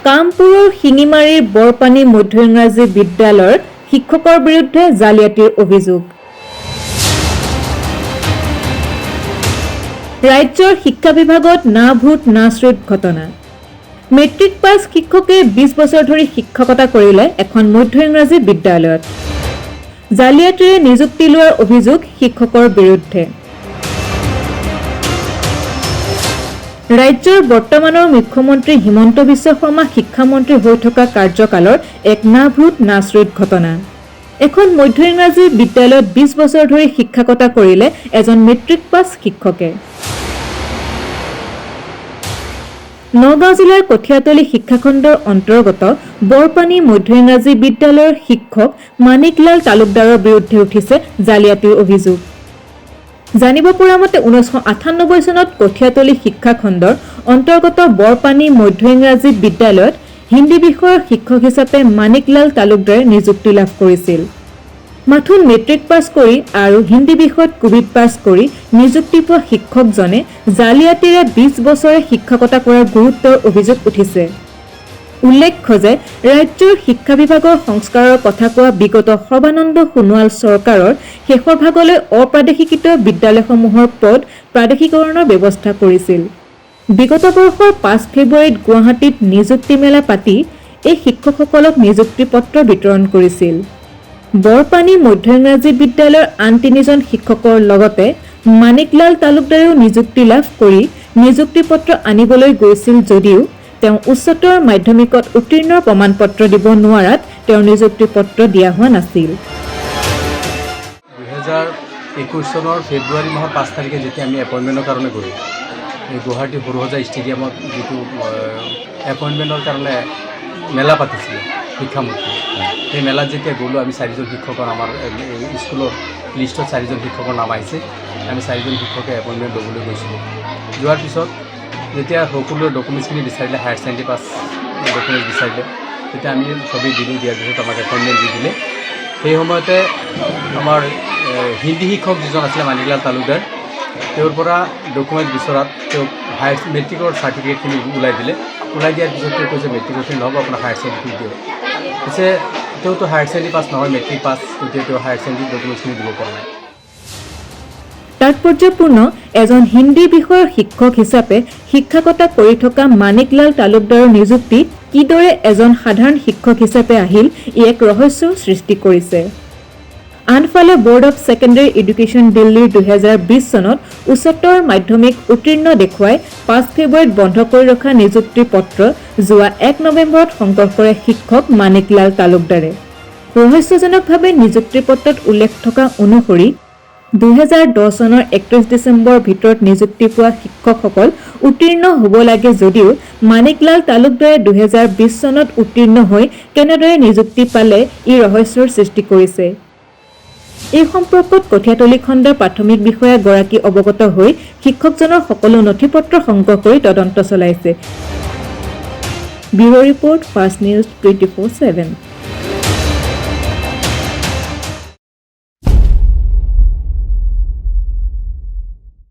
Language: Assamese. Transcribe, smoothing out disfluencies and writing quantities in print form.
কামপুৰৰ শিঙিমাৰীৰ বৰপানী মধ্য ইংৰাজী বিদ্যালয়ৰ শিক্ষকৰ বিৰুদ্ধে জালিয়াতিৰ অভিযোগ। ৰাজ্যৰ শিক্ষা বিভাগত না ভূত না শ্ৰুত ঘটনা। মেট্ৰিক পাছ শিক্ষকে 20 বছৰ ধৰি শিক্ষকতা কৰিলে এখন মধ্য ইংৰাজী বিদ্যালয়ত। জালিয়াতিৰে নিযুক্তি লোৱাৰ অভিযোগ শিক্ষকৰ বিৰুদ্ধে। ৰাজ্যৰ বৰ্তমানৰ মুখ্যমন্ত্ৰী হিমন্ত বিশ্ব শৰ্মা শিক্ষামন্ত্ৰী হৈ থকা কাৰ্যকালৰ এক না ভূত না শ্ৰুত ঘটনা। এখন মধ্য ইংৰাজী বিদ্যালয়ত 20 বছৰ ধৰি শিক্ষকতা কৰিলে এজন মেট্ৰিক পাছ শিক্ষকে। নগাঁও জিলাৰ কঠিয়াতলী শিক্ষাখণ্ডৰ অন্তৰ্গত বৰপানী মধ্য ইংৰাজী বিদ্যালয়ৰ শিক্ষক মানিকলাল তালুকদাৰৰ বিৰুদ্ধে উঠিছে জালিয়াতিৰ অভিযোগ। জানিব পৰা মতে 1998 চনত কঠিয়াতলী শিক্ষাখণ্ডৰ অন্তৰ্গত বৰপানী মধ্য ইংৰাজী বিদ্যালয়ত হিন্দী বিষয়ৰ শিক্ষক হিচাপে মানিকলাল তালুকদাৰে নিযুক্তি লাভ কৰিছিল। মাথোন মেট্ৰিক পাছ কৰি আৰু হিন্দী বিষয়ত কোভিড পাছ কৰি নিযুক্তি পোৱা শিক্ষকজনে জালিয়াতিৰে 20 বছৰে শিক্ষকতা কৰাৰ গুৰুত্বৰ অভিযোগ উঠিছে। উল্লেখ্য যে ৰাজ্যৰ শিক্ষা বিভাগৰ সংস্কাৰৰ কথা কোৱা বিগত সৰ্বানন্দ সোণোৱাল চৰকাৰৰ শেষৰ ভাগলৈ অপ্ৰাদেশিকৃত বিদ্যালয়সমূহৰ পদ প্ৰাদেশিকৰণৰ ব্যৱস্থা কৰিছিল। বিগত বৰ্ষৰ 5 ফেব্ৰুৱাৰীত গুৱাহাটীত নিযুক্তি মেলা পাতি এই শিক্ষকসকলক নিযুক্তি পত্ৰ বিতৰণ কৰিছিল। বৰপানী মধ্য ইংৰাজী বিদ্যালয়ৰ আন 3জন শিক্ষকৰ লগতে মানিকলাল তালুকদাৰেও নিযুক্তি লাভ কৰি নিযুক্তি পত্ৰ আনিবলৈ গৈছিল যদিও তেওঁ উচ্চতৰ মাধ্যমিকত উত্তীৰ্ণৰ প্ৰমাণ পত্ৰ দিব নোৱাৰাত তেওঁৰ নিযুক্তি পত্ৰ দিয়া হোৱা নাছিল। 2021 চনৰ ফেব্ৰুৱাৰী মাহৰ 5 তাৰিখে যেতিয়া আমি এপইণ্টমেণ্টৰ কাৰণে গ'লোঁ, এই গুৱাহাটী সৰুসজা ষ্টেডিয়ামত যিটো এপইণ্টমেণ্টৰ কাৰণে মেলা পাতিছিলে শিক্ষামন্ত্ৰী, সেই মেলাত যেতিয়া গ'লোঁ আমি 4জন শিক্ষকৰ আমাৰ স্কুলৰ লিষ্টত 4জন শিক্ষকৰ নাম আহিছে। আমি 4জন শিক্ষকে এপইণ্টমেণ্ট ল'বলৈ গৈছিলোঁ। যোৱাৰ পিছত যেতিয়া সকলোৱে ডকুমেণ্টছখিনি বিচাৰিলে, হায়াৰ ছেকেণ্ডেৰী পাছ ডকুমেণ্টছ বিচাৰিলে, তেতিয়া আমি চবেই দিলোঁ। দিয়াৰ পিছত আমাক এপইণ্টমেণ্ট দি দিলে। সেই সময়তে আমাৰ হিন্দী শিক্ষক যিজন আছিলে মানিকলাল তালুকদাৰ, তেওঁৰ পৰা ডকুমেণ্টছ বিচৰাত তেওঁক মেট্ৰিকৰ চাৰ্টিফিকেটখিনি ওলাই দিলে। ওলাই দিয়াৰ পিছত তেওঁ কৈছে মেট্ৰিকৰখিনি নহ'ব, আপোনাৰ হায়াৰ ছেকেণ্ডেৰী দিয়ক। পিছে তেওঁতো হায়াৰ ছেকেণ্ডেৰী পাছ নহয়, মেট্ৰিক পাছ, গতিকে তেওঁ হায়াৰ ছেকেণ্ডেৰী ডকুমেণ্টছখিনি দিব পৰা নাই। তাৎপৰ্যপূৰ্ণ, এজন হিন্দী বিষয়ৰ শিক্ষক হিচাপে শিক্ষকতা কৰি থকা মানিকলাল তালুকদাৰৰ নিযুক্তি কিদৰে এজন সাধাৰণ শিক্ষক হিচাপে আহিল, ই এক ৰহস্যৰ সৃষ্টি কৰিছে। আনফালে বৰ্ড অৱ ছেকেণ্ডেৰী এডুকেশ্যন দিল্লীৰ 2020 চনত উচ্চতৰ মাধ্যমিক উত্তীৰ্ণ দেখুৱাই 5 ফেব্ৰুৱাৰীত বন্ধ কৰি ৰখা নিযুক্তি পত্ৰ যোৱা 1 নৱেম্বৰত সংগ্ৰহ কৰে শিক্ষক মানিকলাল তালুকদাৰে। ৰহস্যজনকভাৱে নিযুক্তি পত্ৰত উল্লেখ থকা অনুসৰি 2010 চনৰ 31 ডিচেম্বৰৰ ভিতৰত নিযুক্তি পোৱা শিক্ষকসকল উত্তীৰ্ণ হ'ব লাগে যদিও মানিকলাল তালুকদাৰে 2020 চনত উত্তীৰ্ণ হৈ কেনেদৰে নিযুক্তি পালে, ই ৰহস্যৰ সৃষ্টি কৰিছে। এই সম্পৰ্কত কঠিয়াতলী খণ্ডৰ প্ৰাথমিক বিষয়াগৰাকী অৱগত হৈ শিক্ষকজনৰ সকলো নথি পত্ৰ সংগ্ৰহ কৰি তদন্ত চলাইছে। Bureau' report, first news 24/7।